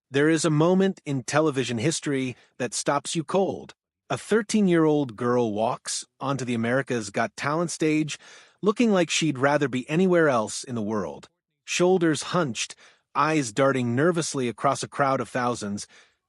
There is a moment in television history that stops you cold. A 13-year-old girl walks onto the America's Got Talent stage looking like she'd rather be anywhere else in the world. Shoulders hunched, eyes darting nervously across a crowd of thousands,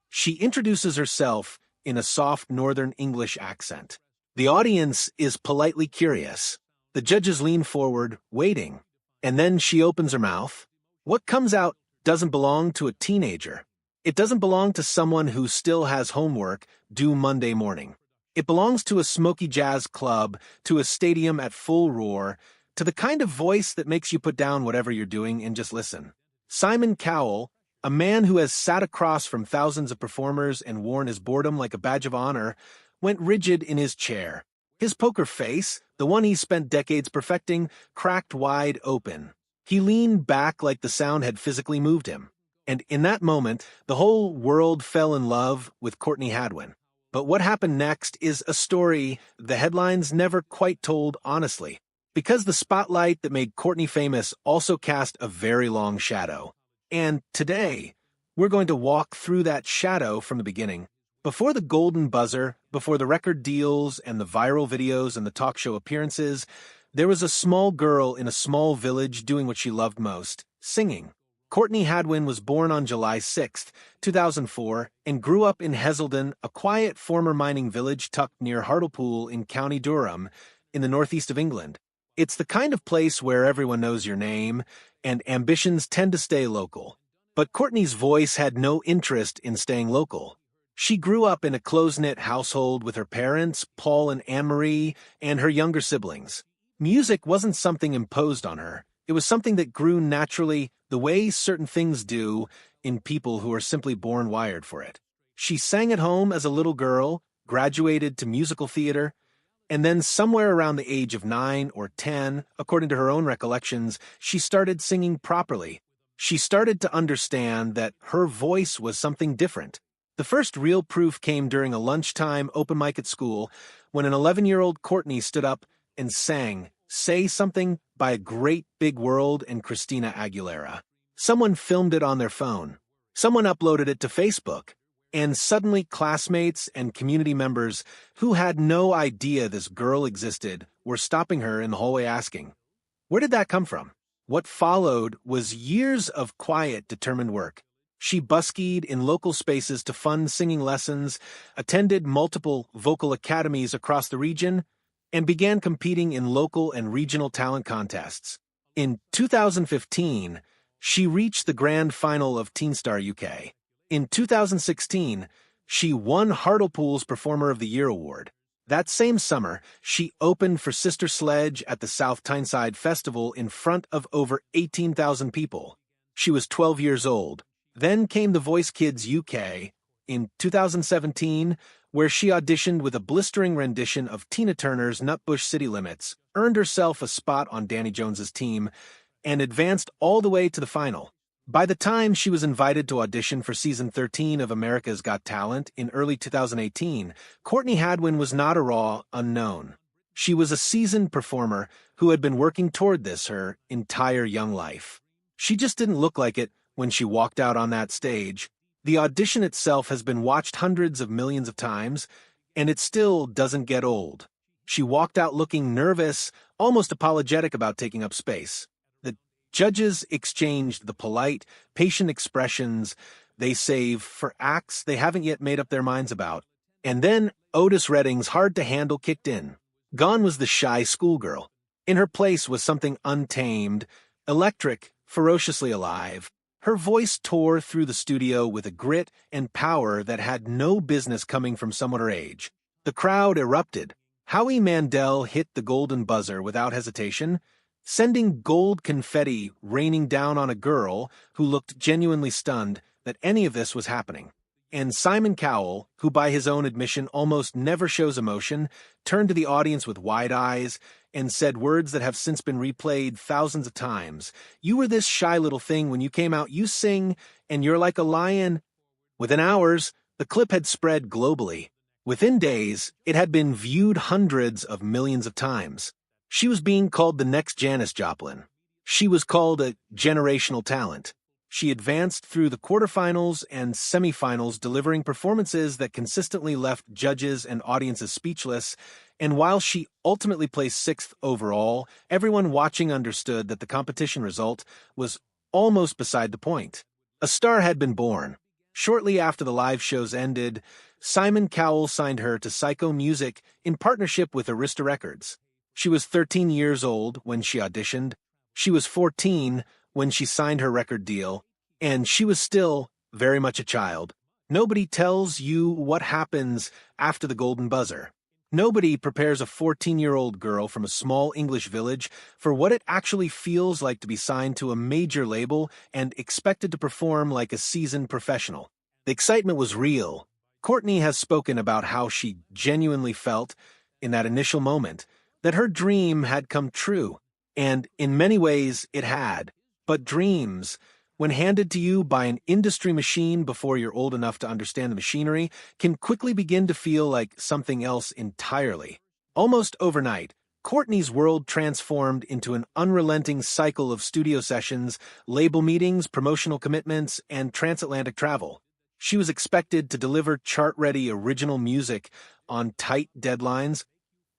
she introduces herself in a soft Northern English accent. The audience is politely curious. The judges lean forward, waiting. And then she opens her mouth. What comes out doesn't belong to a teenager. It doesn't belong to someone who still has homework due Monday morning. It belongs to a smoky jazz club, to a stadium at full roar, to the kind of voice that makes you put down whatever you're doing and just listen. Simon Cowell, a man who has sat across from thousands of performers and worn his boredom like a badge of honor, went rigid in his chair. His poker face, the one he spent decades perfecting, cracked wide open. He leaned back like the sound had physically moved him. And in that moment, the whole world fell in love with Courtney Hadwin. But what happened next is a story the headlines never quite told honestly, because the spotlight that made Courtney famous also cast a very long shadow. And today, we're going to walk through that shadow from the beginning. Before the golden buzzer, before the record deals and the viral videos and the talk show appearances, there was a small girl in a small village doing what she loved most, singing. Courtney Hadwin was born on July 6, 2004, and grew up in Heselden, a quiet former mining village tucked near Hartlepool in County Durham, in the northeast of England. It's the kind of place where everyone knows your name, and ambitions tend to stay local. But Courtney's voice had no interest in staying local. She grew up in a close-knit household with her parents, Paul and Anne-Marie, and her younger siblings. Music wasn't something imposed on her. It was something that grew naturally, the way certain things do in people who are simply born wired for it. She sang at home as a little girl, graduated to musical theater, and then somewhere around the age of 9 or 10, according to her own recollections, she started singing properly. She started to understand that her voice was something different. The first real proof came during a lunchtime open mic at school when an 11-year-old Courtney stood up and sang Say Something by A Great Big World and Christina Aguilera. Someone filmed it on their phone. Someone uploaded it to Facebook. And suddenly classmates and community members who had no idea this girl existed were stopping her in the hallway asking, where did that come from? What followed was years of quiet, determined work. She buskied in local spaces to fund singing lessons, attended multiple vocal academies across the region, and began competing in local and regional talent contests. In 2015, she reached the grand final of Teenstar UK. In 2016, she won Hartlepool's Performer of the Year award. That same summer, she opened for Sister Sledge at the South Tyneside Festival in front of over 18,000 people. She was 12 years old. Then came The Voice Kids UK in 2017, where she auditioned with a blistering rendition of Tina Turner's Nutbush City Limits, earned herself a spot on Danny Jones's team, and advanced all the way to the final. By the time she was invited to audition for season 13 of America's Got Talent in early 2018, Courtney Hadwin was not a raw unknown. She was a seasoned performer who had been working toward this her entire young life. She just didn't look like it when she walked out on that stage. The audition itself has been watched hundreds of millions of times, and it still doesn't get old. She walked out looking nervous, almost apologetic about taking up space. Judges exchanged the polite, patient expressions they save for acts they haven't yet made up their minds about. And then Otis Redding's hard-to-handle kicked in. Gone was the shy schoolgirl. In her place was something untamed, electric, ferociously alive. Her voice tore through the studio with a grit and power that had no business coming from someone her age. The crowd erupted. Howie Mandel hit the golden buzzer without hesitation, sending gold confetti raining down on a girl who looked genuinely stunned that any of this was happening. And Simon Cowell, who by his own admission almost never shows emotion, turned to the audience with wide eyes and said words that have since been replayed thousands of times. You were this shy little thing when you came out, you sing, and you're like a lion. Within hours, the clip had spread globally. Within days, it had been viewed hundreds of millions of times. She was being called the next Janis Joplin. She was called a generational talent. She advanced through the quarterfinals and semifinals, delivering performances that consistently left judges and audiences speechless, and while she ultimately placed sixth overall, everyone watching understood that the competition result was almost beside the point. A star had been born. Shortly after the live shows ended, Simon Cowell signed her to Psycho Music in partnership with Arista Records. She was 13 years old when she auditioned. She was 14 when she signed her record deal, and she was still very much a child. Nobody tells you what happens after the golden buzzer. Nobody prepares a 14-year-old girl from a small English village for what it actually feels like to be signed to a major label and expected to perform like a seasoned professional. The excitement was real. Courtney has spoken about how she genuinely felt, in that initial moment, that her dream had come true, and in many ways it had. But dreams, when handed to you by an industry machine before you're old enough to understand the machinery, can quickly begin to feel like something else entirely. Almost overnight, Courtney's world transformed into an unrelenting cycle of studio sessions, label meetings, promotional commitments, and transatlantic travel. She was expected to deliver chart-ready original music on tight deadlines,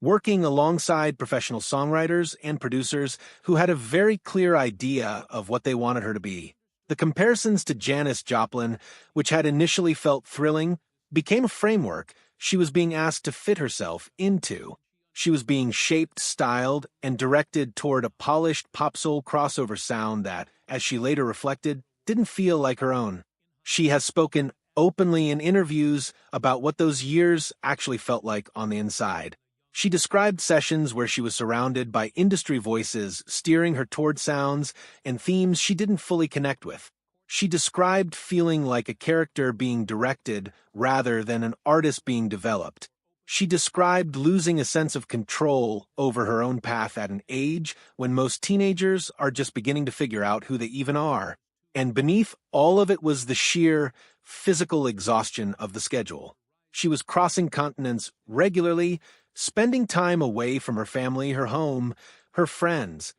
working alongside professional songwriters and producers who had a very clear idea of what they wanted her to be. The comparisons to Janis Joplin, which had initially felt thrilling, became a framework she was being asked to fit herself into. She was being shaped, styled, and directed toward a polished pop-soul crossover sound that, as she later reflected, didn't feel like her own. She has spoken openly in interviews about what those years actually felt like on the inside. She described sessions where she was surrounded by industry voices steering her toward sounds and themes she didn't fully connect with. She described feeling like a character being directed rather than an artist being developed. She described losing a sense of control over her own path at an age when most teenagers are just beginning to figure out who they even are. And beneath all of it was the sheer physical exhaustion of the schedule. She was crossing continents regularly, spending time away from her family, her home, her friends,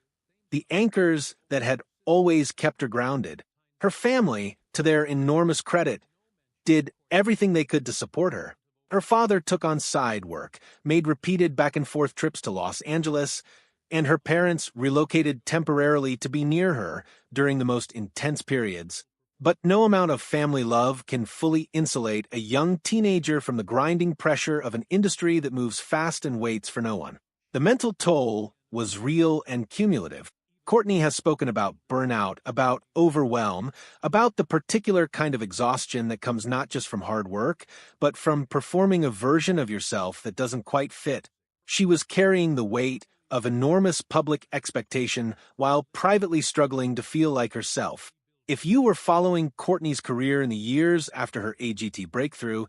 the anchors that had always kept her grounded. Her family, to their enormous credit, did everything they could to support her. Her father took on side work, made repeated back-and-forth trips to Los Angeles, and her parents relocated temporarily to be near her during the most intense periods. But no amount of family love can fully insulate a young teenager from the grinding pressure of an industry that moves fast and waits for no one. The mental toll was real and cumulative. Courtney has spoken about burnout, about overwhelm, about the particular kind of exhaustion that comes not just from hard work, but from performing a version of yourself that doesn't quite fit. She was carrying the weight of enormous public expectation while privately struggling to feel like herself. If you were following Courtney's career in the years after her AGT breakthrough,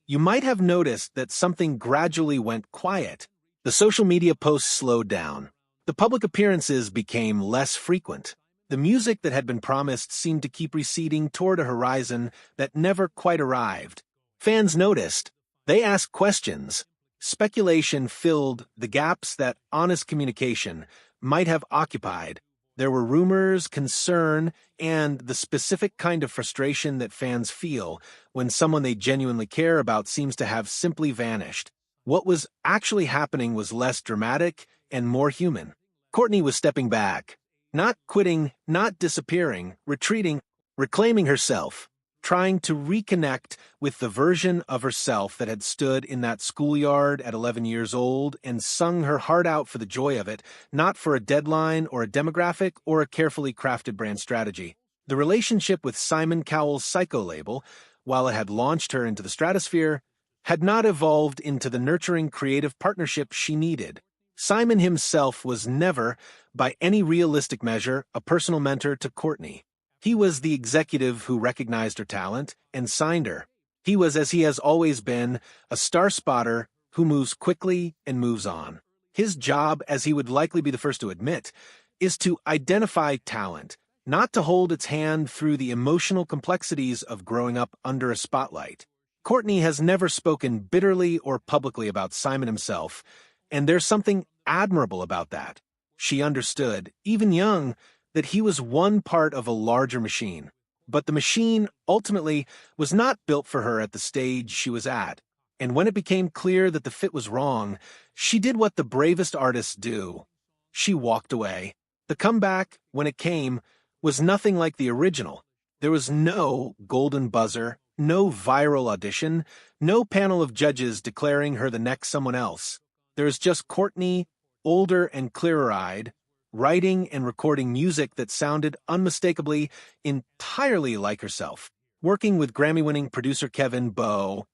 you might have noticed that something gradually went quiet. The social media posts slowed down. The public appearances became less frequent. The music that had been promised seemed to keep receding toward a horizon that never quite arrived. Fans noticed. They asked questions. Speculation filled the gaps that honest communication might have occupied. There were rumors, concern, and the specific kind of frustration that fans feel when someone they genuinely care about seems to have simply vanished. What was actually happening was less dramatic and more human. Courtney was stepping back, not quitting, not disappearing, retreating, reclaiming herself, trying to reconnect with the version of herself that had stood in that schoolyard at 11 years old and sung her heart out for the joy of it, not for a deadline or a demographic or a carefully crafted brand strategy. The relationship with Simon Cowell's Psycho label, while it had launched her into the stratosphere, had not evolved into the nurturing creative partnership she needed. Simon himself was never, by any realistic measure, a personal mentor to Courtney. He was the executive who recognized her talent and signed her. He was, as he has always been, a star spotter who moves quickly and moves on. His job, as he would likely be the first to admit, is to identify talent, not to hold its hand through the emotional complexities of growing up under a spotlight. Courtney has never spoken bitterly or publicly about Simon himself, and there's something admirable about that. She understood, even young, that he was one part of a larger machine. But the machine, ultimately, was not built for her at the stage she was at. And when it became clear that the fit was wrong, she did what the bravest artists do. She walked away. The comeback, when it came, was nothing like the original. There was no golden buzzer, no viral audition, no panel of judges declaring her the next someone else. There was just Courtney, older and clearer-eyed, writing and recording music that sounded unmistakably entirely like herself. Working with Grammy-winning producer Kevin Bowe,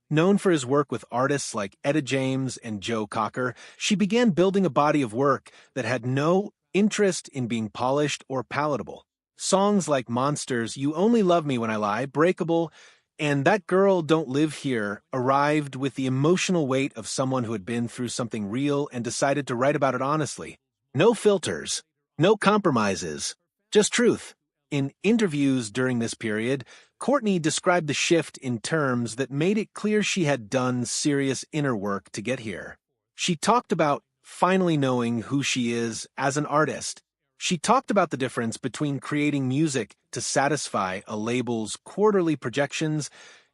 known for his work with artists like Etta James and Joe Cocker, she began building a body of work that had no interest in being polished or palatable. Songs like Monsters, You Only Love Me When I Lie, Breakable, and That Girl Don't Live Here arrived with the emotional weight of someone who had been through something real and decided to write about it honestly. No filters, no compromises, just truth. In interviews during this period, Courtney described the shift in terms that made it clear she had done serious inner work to get here. She talked about finally knowing who she is as an artist. She talked about the difference between creating music to satisfy a label's quarterly projections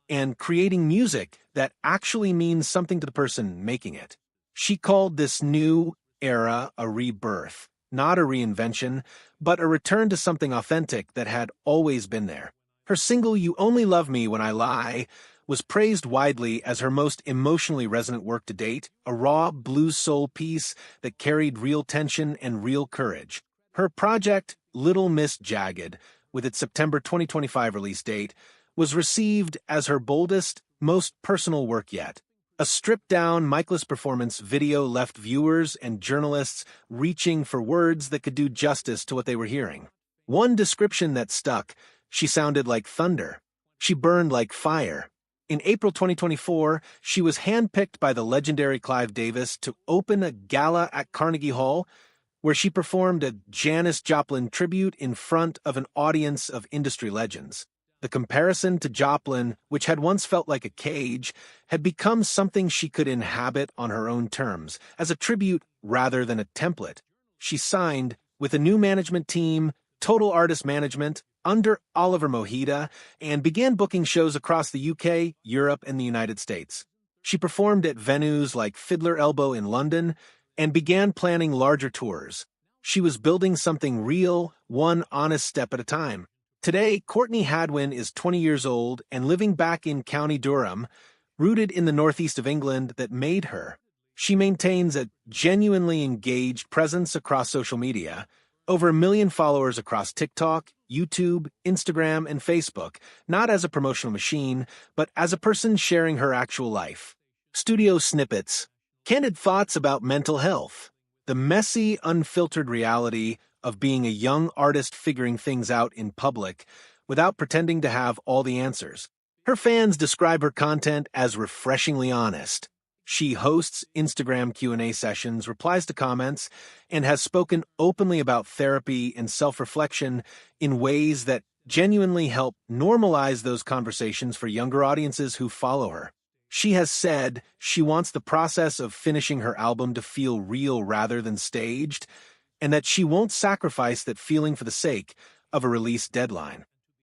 and creating music that actually means something to the person making it. She called this new era a rebirth, not a reinvention, but a return to something authentic that had always been there. Her single You Only Love Me When I Lie was praised widely as her most emotionally resonant work to date, a raw blues soul piece that carried real tension and real courage. Her project, Little Miss Jagged, with its September 2025 release date, was received as her boldest, most personal work yet. A stripped-down, micless performance video left viewers and journalists reaching for words that could do justice to what they were hearing. One description that stuck: she sounded like thunder. She burned like fire. In April 2024, she was handpicked by the legendary Clive Davis to open a gala at Carnegie Hall, where she performed a Janis Joplin tribute in front of an audience of industry legends. The comparison to Joplin, which had once felt like a cage, had become something she could inhabit on her own terms, as a tribute rather than a template. She signed with a new management team, Total Artist Management, under Oliver Mojita, and began booking shows across the UK, Europe, and the United States. She performed at venues like Fiddler Elbow in London and began planning larger tours. She was building something real, one honest step at a time. Today, Courtney Hadwin is 20 years old and living back in County Durham, rooted in the northeast of England that made her. She maintains a genuinely engaged presence across social media, over 1 million followers across TikTok, YouTube, Instagram, and Facebook, not as a promotional machine, but as a person sharing her actual life. Studio snippets, candid thoughts about mental health, the messy, unfiltered reality of being a young artist figuring things out in public without pretending to have all the answers. Her fans describe her content as refreshingly honest. She hosts Instagram Q&A sessions, replies to comments, and has spoken openly about therapy and self-reflection in ways that genuinely help normalize those conversations for younger audiences who follow her. She has said she wants the process of finishing her album to feel real rather than staged, and that she won't sacrifice that feeling for the sake of a release deadline.